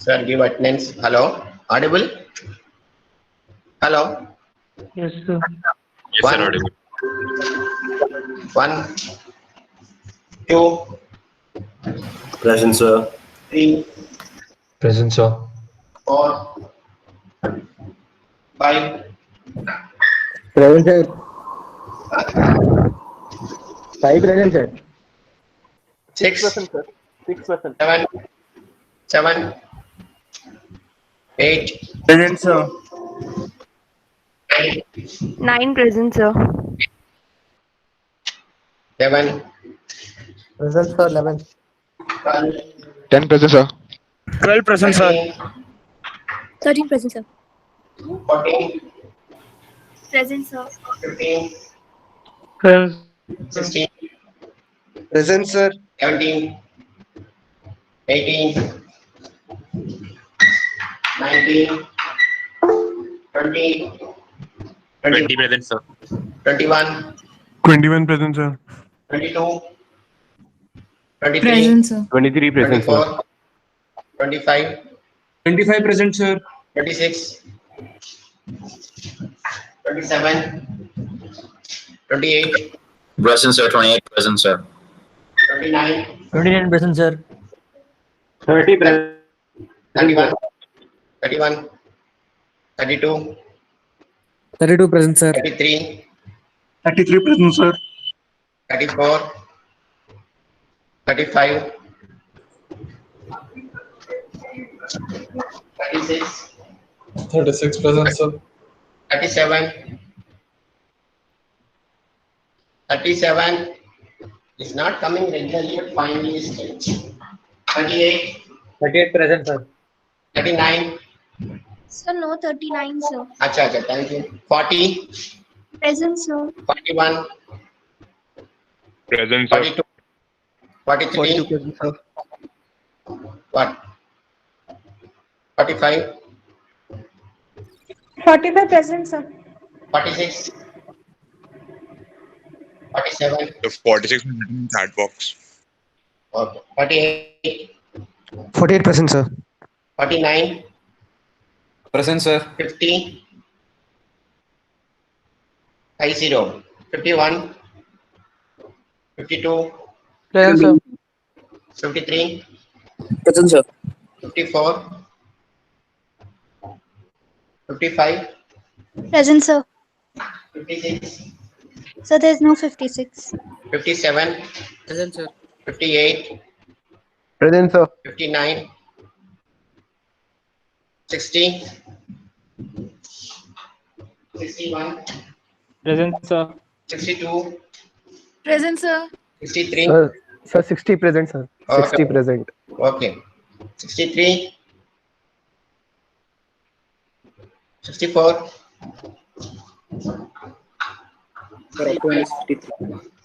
Sir, give attendance. Hello. Audible? Hello. Yes, sir. Yes, sir, One, audible. one, two, Present, sir. three, Present, sir. four, five, Present, sir. Five present, sir. six, 6%, sir. 6%. seven, eight, Present, sir. nine, 9 present, sir. 11, Present, sir. 11. 12, 10 present, sir. 12%, sir. 13, 13 present, sir. 14, Present, sir. 15, Present. 16, Present, sir. 17, 18, 19, 20, 20 present, sir. 21, 21 present, sir. 22, 23, Present, sir. 23 present, sir. 24, 25, 25 present, sir. 26, 27, 28, Present, sir. 28 present, sir. 29, 29 present, sir. 30 present. 31, 31, 32, 32 present, sir. 33, 33 present, sir. 34, 35, 36, 36 present, sir. 37, 37 is not coming regularly, but finally is coming. 38, 38 present, sir. 39, Sir, no 39, sir. acha, thank you. 40, Present, sir. 41, Present, sir. 42, 43, present, sir. what? 45, 45 present, sir. 46, 47, The 46 is written in chat box. okay. 48, 48 present, sir. 49, Present, sir. 50, 50, 51, 52, Present, sir. 53, Present, sir. 54, 55, Present, sir. 56, Sir, there is no 56. 57, Present, sir. 58, Present, sir. 59, 60, 61, Present, sir. 62, Present, sir. 63, Sir, 60 present, sir. 60 okay, present. okay, 63, 64,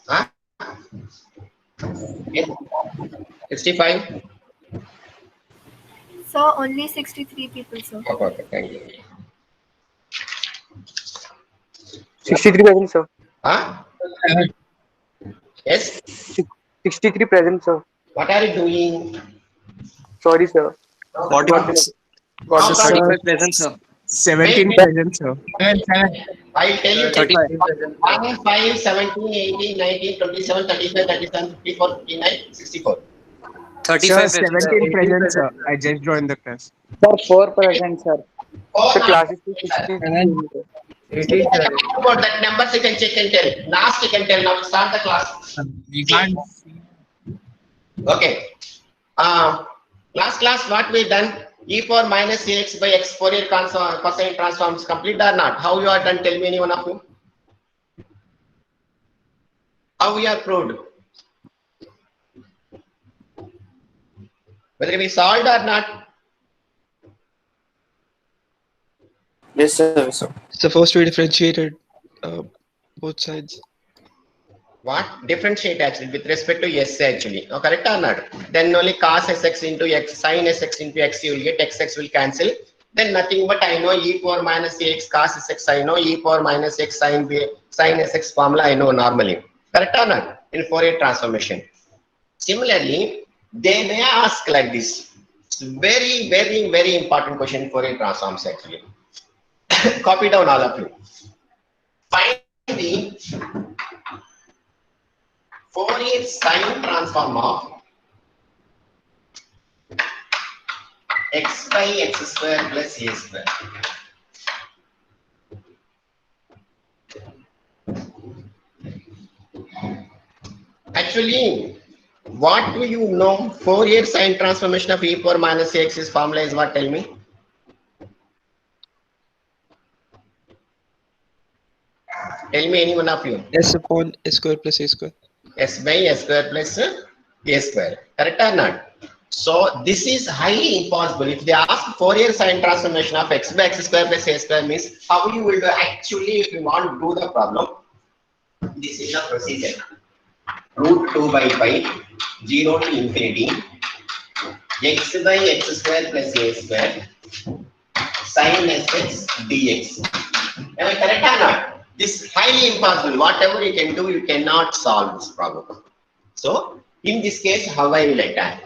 huh? Yes. 65, Sir, only 63 people, sir. okay, thank you. 63 present, sir. Huh? Yes, 63 present, sir. what are you doing? Sorry, sir. What How come? 35 present, sir. 17 Wait, present, sir. I'll tell you. 35 present. 1, 5, 17, 18, 19, 27, 35, 37, 54, 59, 64. 35 17 present, sir. I just joined the class. Sir, 4 present, sir. Oh, The no. class is 60. 18, sir. About that numbers you can check and tell. Last you can tell. Now start the class. We can't. Okay. Class, what we done? E power minus ax by x Fourier cosine transforms complete or not? How you are done? Tell me, any one of you. How we are proved? Whether we solved or not? Yes, sir. So first we differentiated both sides. What? Differentiate actually with respect to s actually. Oh, correct or not? Then only cos sx into x, sin sx into x, you will get xx will cancel. Then nothing but I know e power minus ax cos sx, I know e power minus x sin sx formula I know normally. Correct or not? In Fourier transformation. Similarly, they may ask like this. It's very, very, very important question for a transforms actually. Copy down all of you. Find the Fourier sine transform of x by x square plus a square. Actually, what do you know? Fourier sine transformation of e power minus ax is formula is what? Tell me. Tell me, any one of you. S upon S square plus A square. S by S square plus A square. Correct or not? So this is highly impossible. If they ask Fourier sine transformation of x by x square plus A square means how you will do actually if you want to do the problem. This is the procedure. Root 2 by pi 0 to infinity x by x square plus A square sin sx dx. Am I correct or not? This is highly impossible. Whatever you can do, you cannot solve this problem. So, in this case, how I will attack?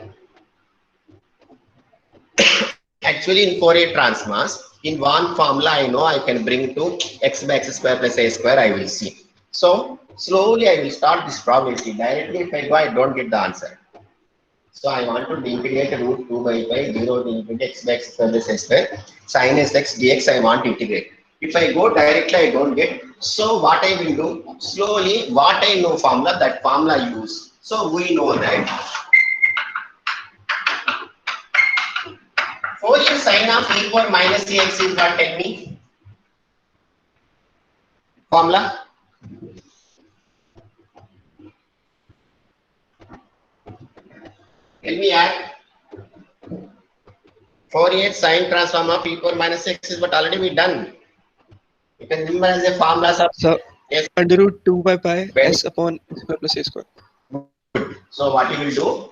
Actually, in Fourier transforms, in one formula, I know I can bring to x by x square plus A square, I will see. So, slowly I will start this problem. See, directly if I go, I don't get the answer. So, I want to integrate root 2 by pi 0 to infinity x by x square plus A square sin sx dx, I want to integrate. If I go directly, I don't get. So what I will do, slowly, what I know formula, that formula use. So we know that Fourier sine of e power minus ax is what? Tell me. Formula. Tell me add. Fourier sine transform of e power minus x is what already we done. You can remember as a formulas of So yes. under root 2 by pi Very S upon S square plus A square. So what you will do?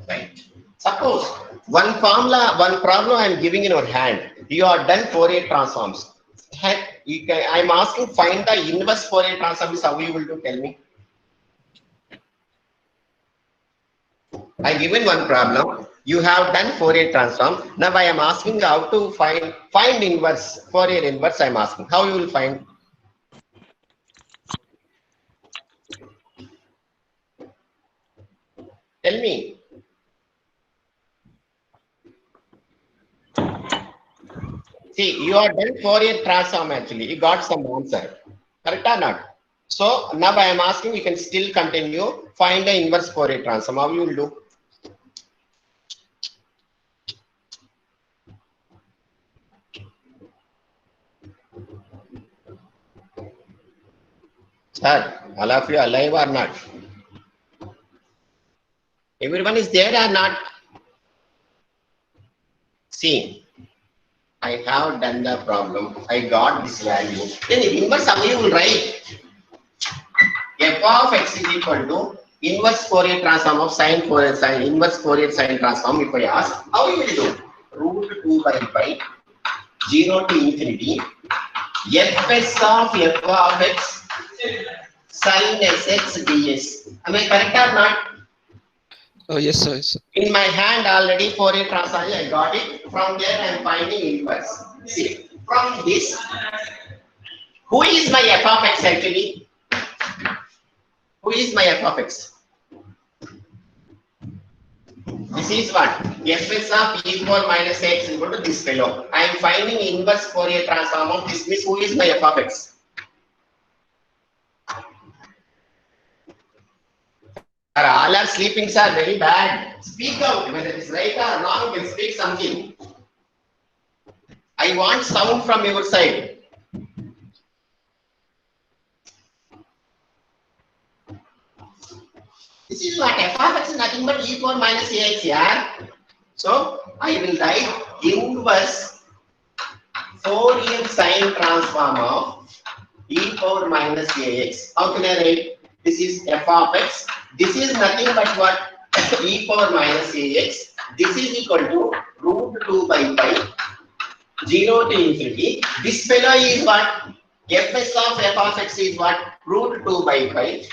Right. Suppose one formula, one problem I am giving in your hand. You are done Fourier transforms. Heck, I am asking find the inverse Fourier transform is how you will do. Tell me. I given one problem. You have done Fourier transform. Now I am asking how to find inverse Fourier inverse. I am asking how you will find. Tell me. See, you are done Fourier transform actually. You got some answer. Correct or not? So now I am asking. You can still continue. Find the inverse Fourier transform. How you will do? Sir, all of you alive or not? Everyone is there or not? See, I have done the problem. I got this value. Then inverse how you will write? F of x is equal to inverse Fourier transform of inverse Fourier sine transform. If I ask, how you will do? Root 2 by pi 0 to infinity fs of f of x sin sx ds. Am I correct or not? Oh yes sir. Yes, sir. In my hand already Fourier transform, I got it. From there I am finding inverse. See, from this, who is my f of x actually? Who is my f of x? This is what? Fs of e power minus x is equal to this fellow. I am finding inverse Fourier transform of this means who is my f of x? All are sleeping, sir. Very bad. Speak out whether it's right or wrong. You can speak something. I want sound from your side. This is what f of x is nothing but e power minus ax here. So I will write inverse Fourier sine transform of e power minus ax. How can I write? This is f of x. This is nothing but what? E power minus ax. This is equal to root 2 by pi 0 to infinity. This fellow is what? Fs of f of x is what? Root 2 by pi.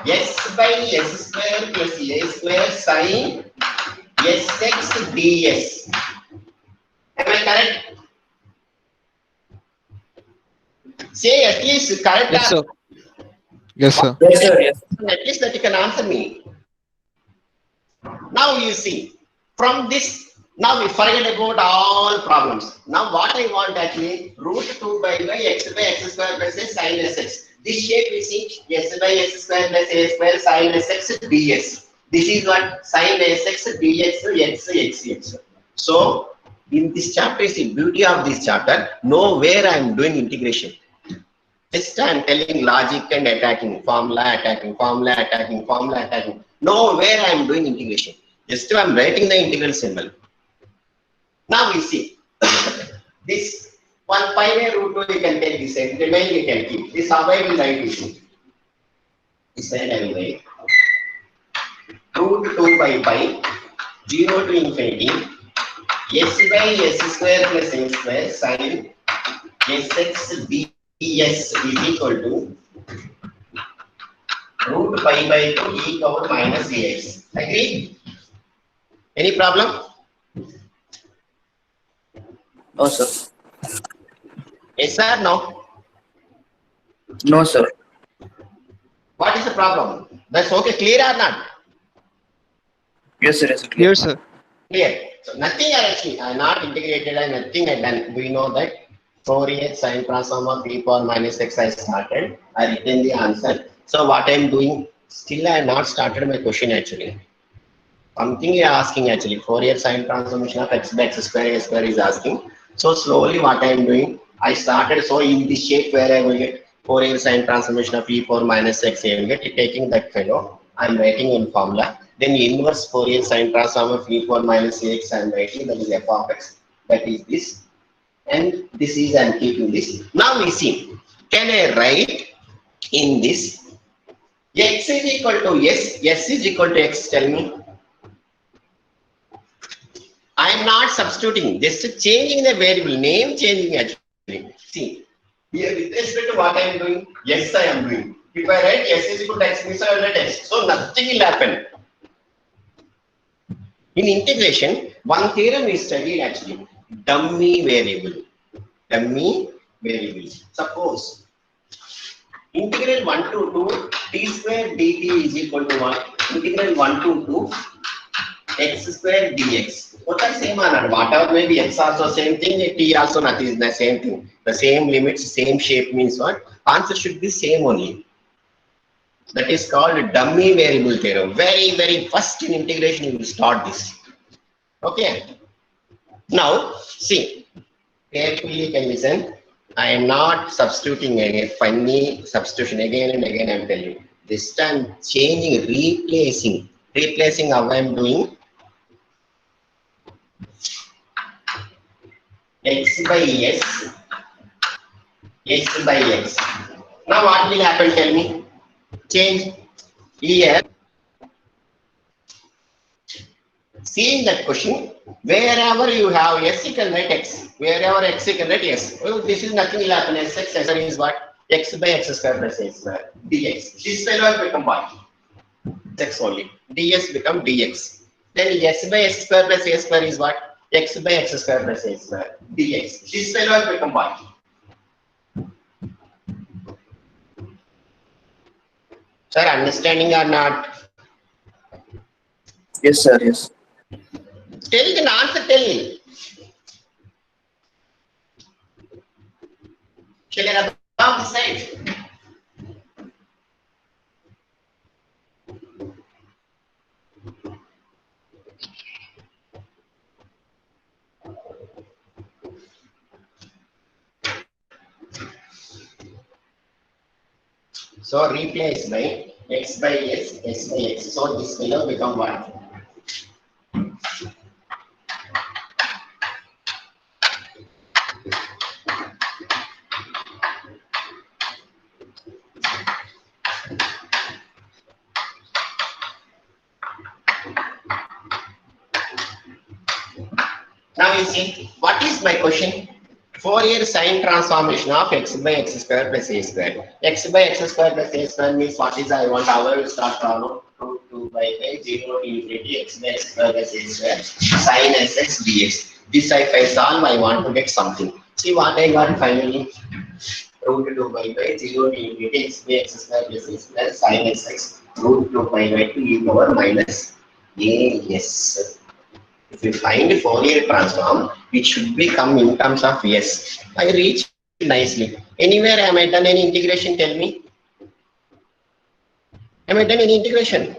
S by s square plus a square sin sx ds. Am I correct? Say at least correct. Yes, sir. Yes, sir. Yes, sir. Yes. At least that you can answer me. Now you see, from this, now we forget about all problems. Now what I want actually, root 2 by x square plus a sin sx. This shape we see s by s square plus a square sin sx ds. This is what sin sx dx x. So in this chapter is the beauty of this chapter. Nowhere I am doing integration. Just I am telling logic and attacking, formula attacking, formula attacking, formula attacking. Nowhere I am doing integration. Just I am writing the integral symbol. Now we see this 1 pi by root 2 you can take this side, remaining you can keep. This how I will write this. This side I will write. Root 2 by pi 0 to infinity s by s square plus a square sin sx ds is equal to root pi by 2 e power minus ax. Agree? Any problem? No, sir. Yes or no? No, sir. What is the problem? That's okay, clear or not? Yes, sir. Yes, sir. Clear, sir. Clear. So nothing actually, I not integrated and nothing I done. We know that Fourier sine transform of e power minus x I started. I written the answer. So what I am doing, still I have not started my question actually. Something you are asking actually, Fourier sine transformation of x by x square a square is asking. So slowly what I am doing, I started so in this shape where I will get Fourier sine transformation of e power minus x I will get taking that fellow. I am writing in formula. Then inverse Fourier sine transform of e power minus ax I am writing, that is f of x. That is this. And this is I am keeping this. Now we see, can I write in this x is equal to s is equal to x, tell me. I am not substituting, just changing the variable name, changing actually. See, here with respect to what I am doing, yes I am doing. If I write s is equal to x, means I will write x. So nothing will happen. In integration, one theorem is studied actually, dummy variable. Dummy variable. Suppose integral 1 to 2 t square dt is equal to what? Integral 1 to 2 x square dx. What are same or not? Whatever may be x also same thing, t also nothing is the same thing. The same limits, same shape means what? Answer should be same only. That is called dummy variable theorem. Very first in integration you will start this. Okay. Now see, carefully can listen. I am not substituting any funny substitution again and again. I am telling you. This time changing, replacing how I am doing. X by s, x by x. Now what will happen? Tell me. Change here. See in that question, wherever you have s, you can write x. Wherever x, you can write s. Well, this is nothing will happen. Sx is what? X by x square plus a square dx. This fellow will become what? X only. ds become dx. Then s by s square plus a square is what? X by x square plus a square dx. This fellow will become what? Sir, understanding or not? Yes, sir. Yes. Tell the answer, tell me. Shall I above the side? So replace by x by s, s by x. So this will become what? Now you see, what is my question? Fourier sine transformation of x by x square plus a square. X by x square plus a square means what is I want? Our will start from root 2 by 0 to infinity x by x square plus a square sine sx dx. This if I solve, I want to get something. See what I got finally? Root 2 by 0 to infinity x by x square plus a square sine sx root 2 by 2 e power minus a. Yes. If you find a Fourier transform, it should become in terms of S. I reach nicely. Anywhere am I done any integration? Tell me. Am I done any integration?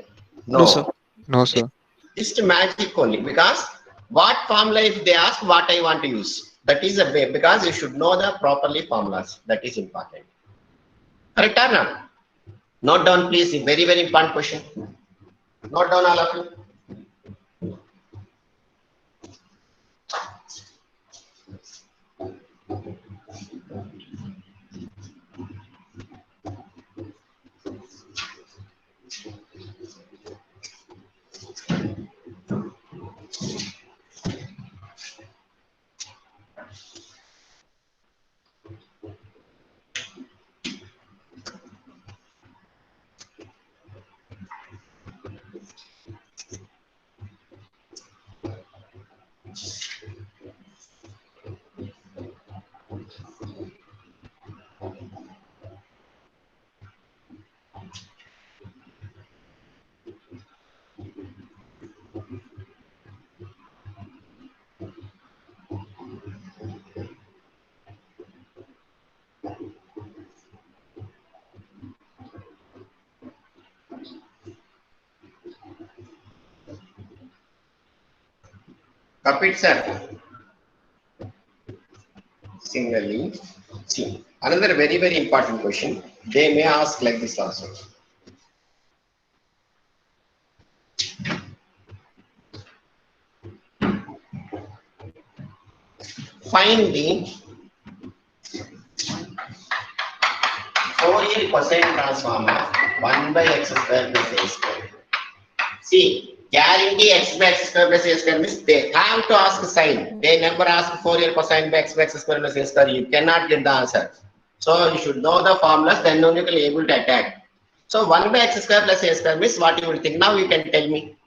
No, sir. No, sir. Just magic only, because what formula if they ask what I want to use? That is a way, because you should know the properly formulas. That is important. Correct or not? Note down please, a very, very important question. Note down all of you. Copy it, sir. Similarly, see, another very, very important question. They may ask like this also. Find the Fourier cosine transform of 1 by x square plus a square. See, guarantee x by x square plus a square means they have to ask sine. They never ask Fourier cosine by x square plus a square. You cannot get the answer. So you should know the formulas, then only you will be able to attack. So 1 by x square plus a square means what you will think. Now you can tell me.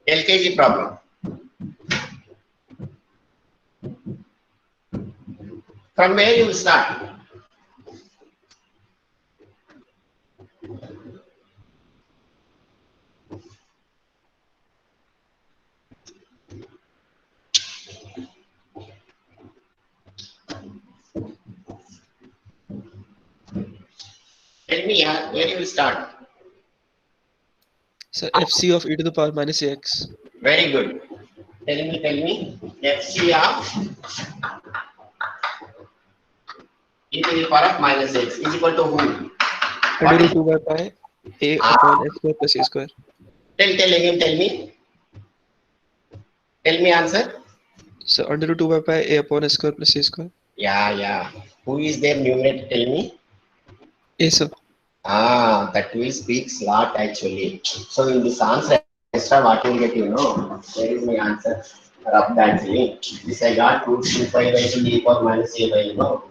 LKG problem. From where you will start? Tell me, where you will start? So FC of e to the power minus ax. Very good. Tell me. FC of e to the power of minus x is equal to who? Under root 2 by pi a upon x square plus a square. Tell again, tell me. Tell me answer. So under root 2 by pi a upon x square plus a square. Yeah. Who is there numerator? Tell me. A, sir. That will speaks lot actually. So in this answer, extra what you will get, where is my answer? Rough actually. This I got root 2 pi by 2 e power minus a by, so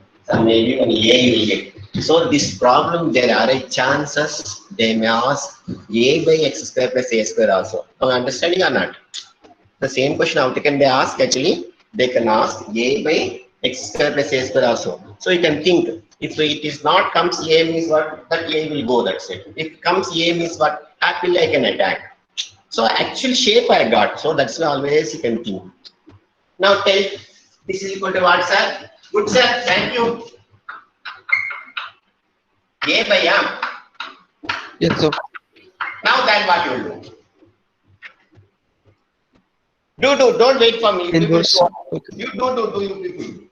maybe when a you will get. So this problem, there are a chances they may ask a by x square plus a square also. Are you understanding or not? The same question how can they ask actually? They can ask a by x square plus a square also. So you can think, if it is not comes a means what, that a will go, that's it. If comes a means what, happily I can attack. So actual shape I got, so that's why always you can think. Now tell, this is equal to what, sir? Good, sir, thank you. A by m. Yes, sir. Now then what you will do? Don't wait for me. Inverse. Okay. You do, you people.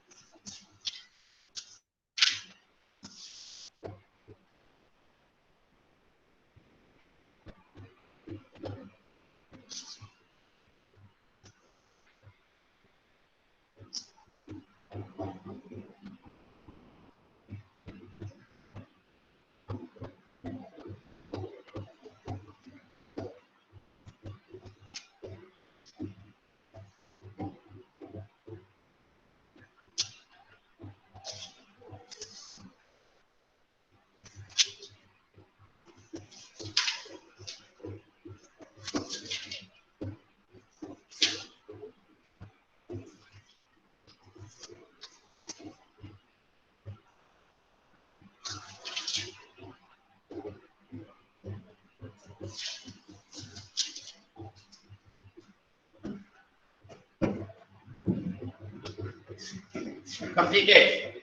Completed.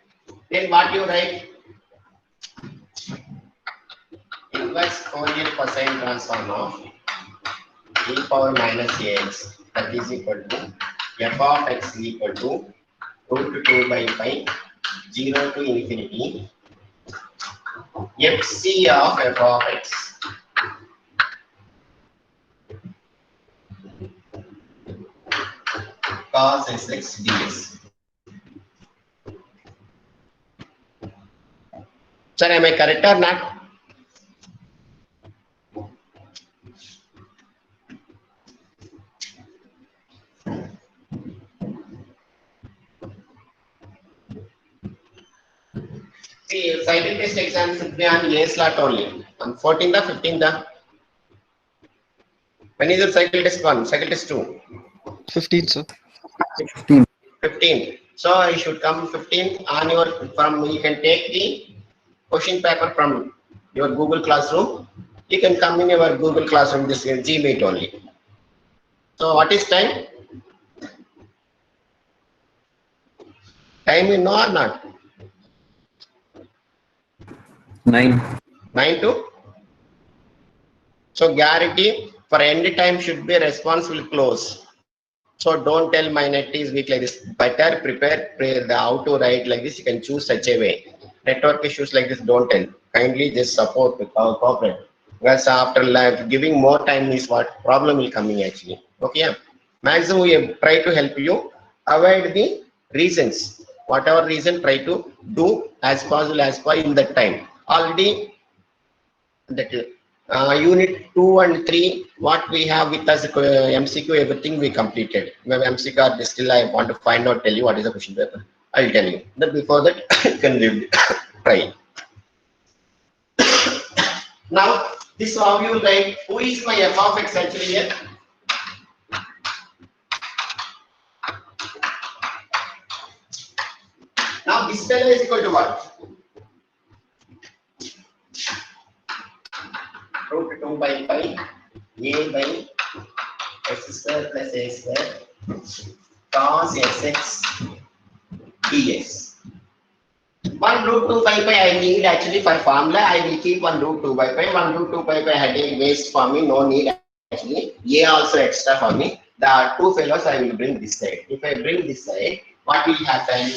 Then what you write? Inverse Fourier cosine transform of e power minus ax, that is equal to f of x is equal to root 2 by pi 0 to infinity fc of f of x cos sx ds. Sir, am I correct or not? See, cycle test exam should be on A slot only. On 14th or 15th? When is the cycle test 1? Cycle test 2? 15, sir. 15th. So I should come 15th on your you can take the question paper from your Google Classroom. You can come in your Google Classroom, this is Gmeet only. So what is time? Time you know or not? 9. 9 to? So guarantee for end time should be response will close. So don't tell my net is weak like this. Better prepare the how to write like this. You can choose such a way. Network issues like this don't tell. Kindly just support with our corporate. Because after life, giving more time is what problem will coming actually. Okay, yeah. Maximum we try to help you avoid the reasons. Whatever reason, try to do as possible as in that time. Already that unit 2 and 3, what we have with us MCQ, everything we completed. Maybe MCQ still I want to find out, tell you what is the question paper. I'll tell you. But before that, you can leave try. Now, this how you write. Who is my f of x actually here? Now, this fellow is equal to what? Root 2 by pi a by x square plus a square cos sx ds. 1 root 2 by pi I need actually for formula. I will keep 1 root 2 by pi. 1 root 2 by pi I take waste for me. No need actually. A also extra for me. The two fellows I will bring this side. If I bring this side, what will happen?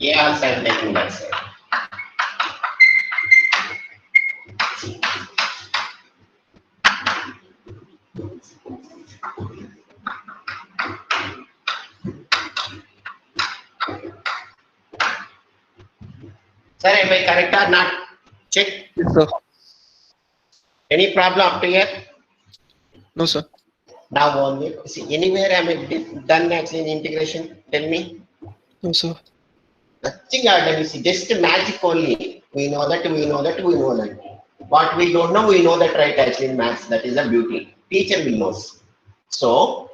A also I am taking that side. Sir, am I correct or not? Check. Yes, sir. Any problem up to here? No, sir. Now only see anywhere am I done actually in integration? Tell me. No, sir. Nothing I done. You see, just magic only. We know that. We know that. We know that. What we don't know, we know that right actually in maths. That is the beauty. Teacher will know. So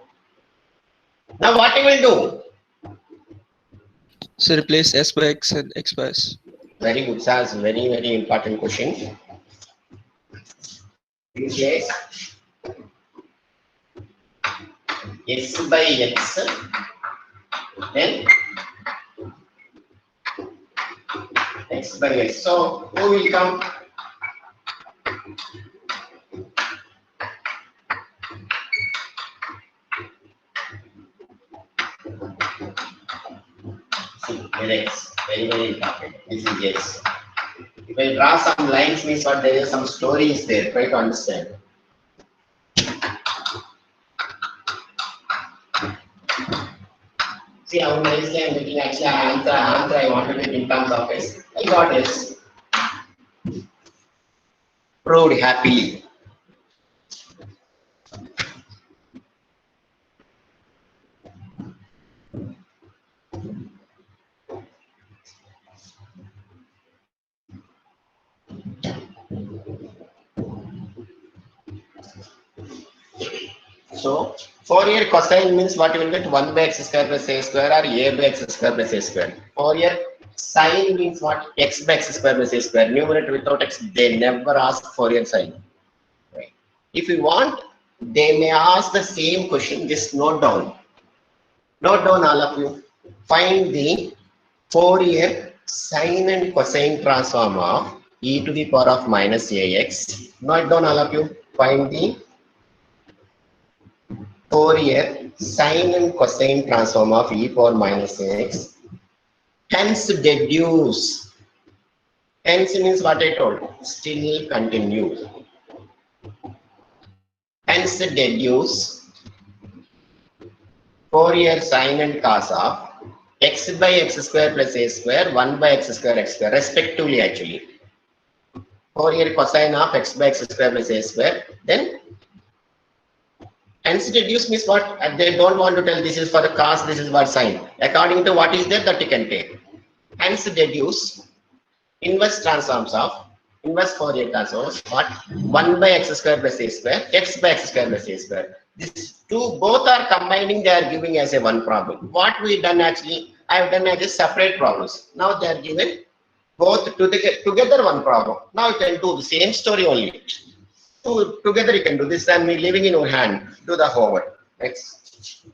now what you will do? So replace s by x and x by s. Very good, sir. Very, very important question. Replace s by x, then x by s. So who will come? See, x. Very, very important. This is yes. If I draw some lines, means what there is some story is there. Try to understand. See how nicely I am getting actually answer I wanted it in terms of s. I got s. Proved happily. So Fourier cosine means what you will get 1 by x square plus a square or a by x square plus a square. Fourier sine means what? X by x square plus a square. Numerator without x, they never ask Fourier sine. Right. If you want they may ask the same question. Just note down. Note down, all of you. Find the Fourier sine and cosine transform of e to the power of minus ax. Note down, all of you. Find the Fourier sine and cosine transform of e power minus ax. Hence deduce. Hence means what I told. Still continue. Hence deduce Fourier sine and cos of x by x square plus a square, 1 by x square respectively actually. Fourier cosine of x by x square plus a square. Then hence deduce means what? They don't want to tell this is for the cos, this is for sine. According to what is there, that you can take. Hence deduce inverse transforms of inverse Fourier transforms what? 1 by x square plus a square, x by x square plus a square. These two both are combining, they are giving as a one problem. What we done actually, I have done as a separate problems. Now they are given both together one problem. Now you can do the same story only. Together you can do this. I'm leaving in your hand. Do the homework. Next.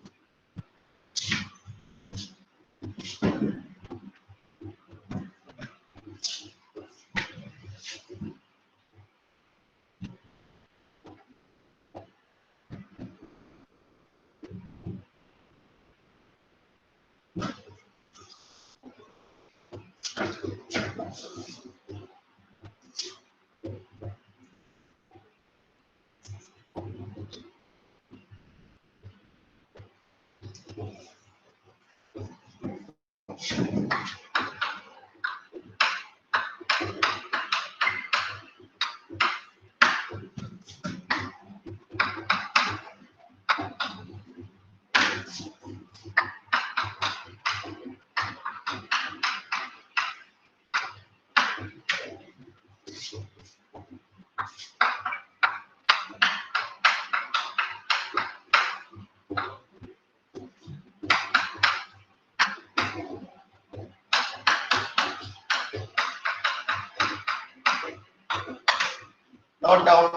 Note down.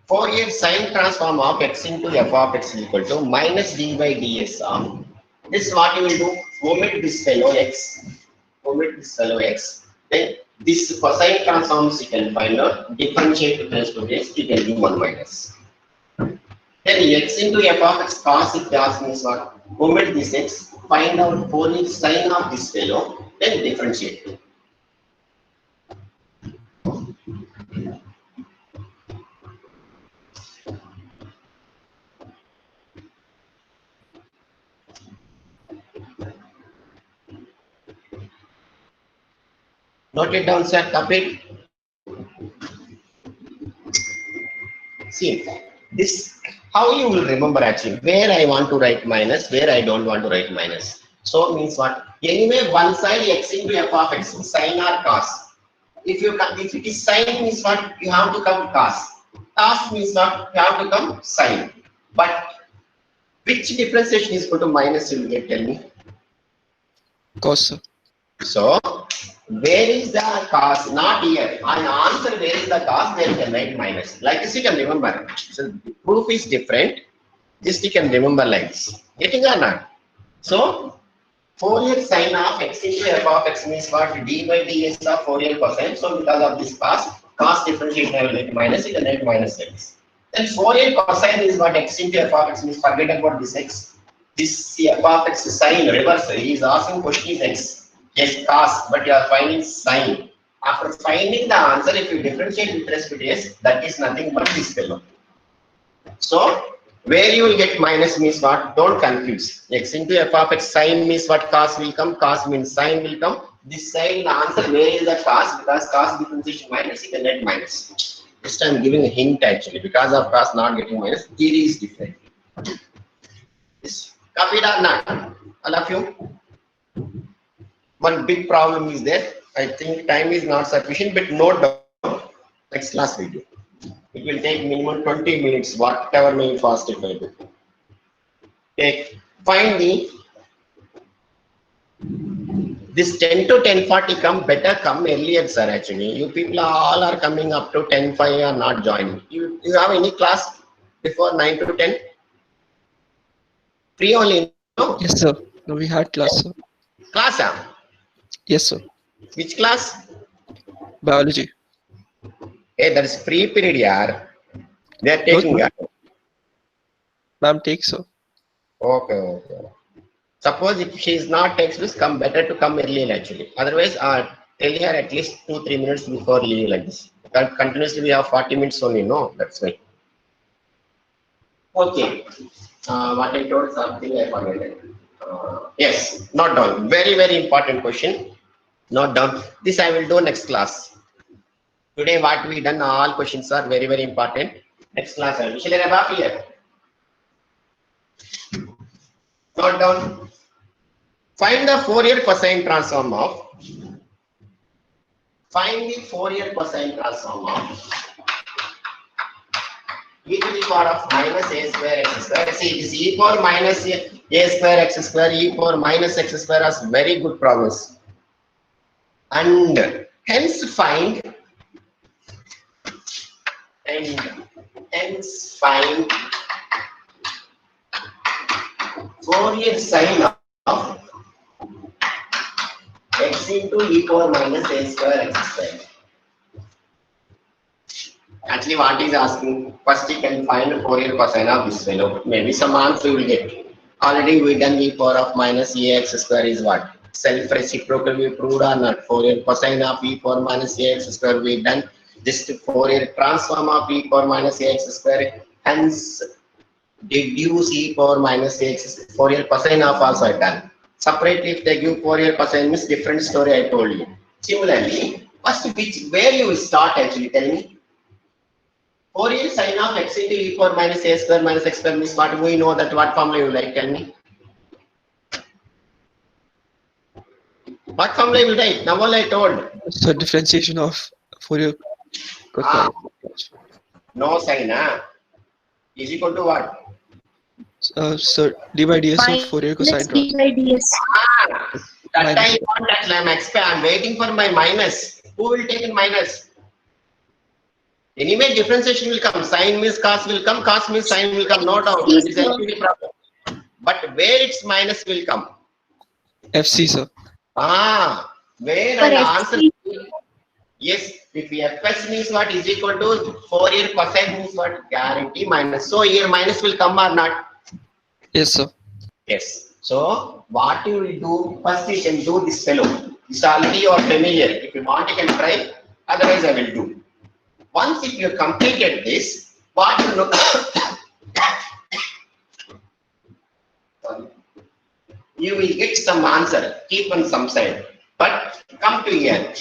Fourier sine transform of x into f of x is equal to minus d by ds of. This is what you will do. Omit this fellow x. Omit this fellow x. Then this cosine transforms you can find out. Differentiate with respect to x. You can do 1 minus. Then x into f of x cos if they ask me is what? Omit this x. Find out Fourier sine of this fellow. Then differentiate. Note it down, sir. Copy it. See, this how you will remember actually where I want to write minus, where I don't want to write minus. So means what? Anyway, one side x into f of x, sine or cos. If it is sine means what? You have to come cos. Cos means what? You have to come sine. But which differentiation is equal to minus? You will get, tell me. Cos, sir. So where is the cos? Not here. On answer, where is the cos? There you can write minus. Like this, you can remember. So the proof is different. Just you can remember like this. Getting or not? So Fourier sine of x into f of x means what? D by ds of Fourier cosine. So because of this cos differentiation, I will write minus. You can write minus x. Then Fourier cosine is what? X into f of x means forget about this x. This f of x sine reverse. He is asking question is x. Yes, cos, but you are finding sine. After finding the answer, if you differentiate with respect to s, that is nothing but this fellow. So, where you will get minus means what? Don't confuse. X into f of x sine means what? Cos will come. Cos means sine will come. This side, the answer, where is the cos? Because cos differentiation minus, you can get minus. Just I am giving a hint actually. Because of cos not getting minus, theory is different. Yes. Copied or not? All of you? One big problem is there. I think time is not sufficient, but note down. Next class video. It will take minimum 20 minutes, whatever may fast if I do. Find this 10 to 10:40 come better come earlier, sir. Actually, you people all are coming up to 10:05 are not joining. You have any class before 9 to 10? Free only, no? Yes, sir. No, we had class, sir. Class, Yes, sir. which class? Biology. Hey, that is free period, yaar. They are No, taking sir. it. Ma'am, take, sir. Okay. Suppose if she is not text, please come better to come early actually. Otherwise, tell her at least 2-3 minutes before leaving like this. Continuously we have 40 minutes only, no? That's why. Okay. What I told something I forgot. Yes, not down. Very, very important question. Not down. This I will do next class. Today what we done, all questions are very, very important. Next class I will. Shall I wrap here? Not down. Find the Fourier cosine transform of. Find the Fourier cosine transform of e to the power of minus a square x square. See, this e power minus a square x square, e power minus x square has very good problems. And hence find Fourier sine of x into e power minus a square x square. Actually, what is asking? First, you can find Fourier cosine of this fellow. Maybe some answer you will get. Already we done e power of minus ax square is what? Self-reciprocal we proved or not? Fourier cosine of e power minus ax square we done. Just Fourier transform of e power minus ax square. Hence, deduce e power minus ax. Fourier cosine of also I done. Separately, if they give Fourier cosine means different story I told you. Similarly, first where you will start actually tell me? Fourier sine of x into e power minus a square minus x square means what? We know that what formula you like, tell me. What formula you will write? Now all I told. So differentiation of Fourier cosine. No sine, is equal to what? So d by ds of Fourier cosine transform. That Minus. I'm waiting for my minus. Who will take in minus? Anyway, differentiation will come. Sine means cos will come. Cos means sine will come. No doubt. That is actually the problem. But where its minus will come? FC, sir. Where and answer? Yes, if fs means what is equal to Fourier cosine means what? Guarantee minus. So here minus will come or not? Yes, sir. Yes. So what you will do? First you can do this fellow. This already you are familiar. If you want, you can try. Otherwise, I will do. Once if you completed this, what you know? You will get some answer. Keep on some side. But come to here.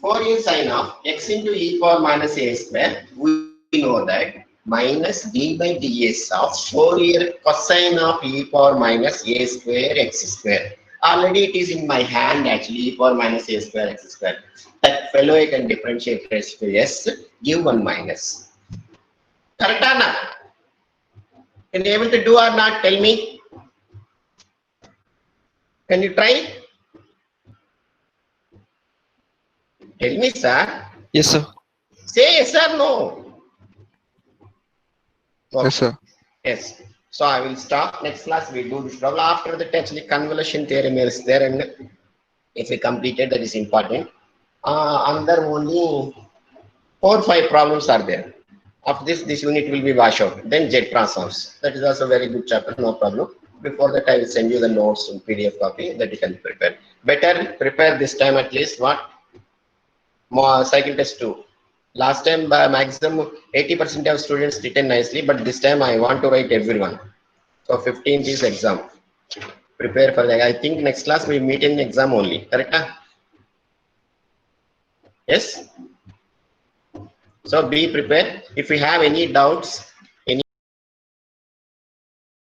Fourier sine of x into e power minus a square. We know that minus d by ds of Fourier cosine of e power minus a square x square. Already it is in my hand actually, e power minus a square x square. That fellow I can differentiate raised to s, give 1 minus. Correct or not? Can you able to do or not? Tell me. Can you try? Tell me, sir. Yes, sir. Say yes or no. Okay. Yes, sir. Yes. So I will stop. Next class we do this problem. After that, actually convolution theorem is there, and if we completed, that is important. Another only 4 or 5 problems are there. After this unit will be washed out. Then Z transforms. That is also very good chapter. No problem. Before that, I will send you the notes in PDF copy that you can prepare. Better prepare this time at least what? More cycle test 2. Last time by maximum 80% of students written nicely, but this time I want to write everyone. So 15th is exam. Prepare for that. I think next class we meet in exam only. Correct? Yes. So be prepared. If you have any doubts,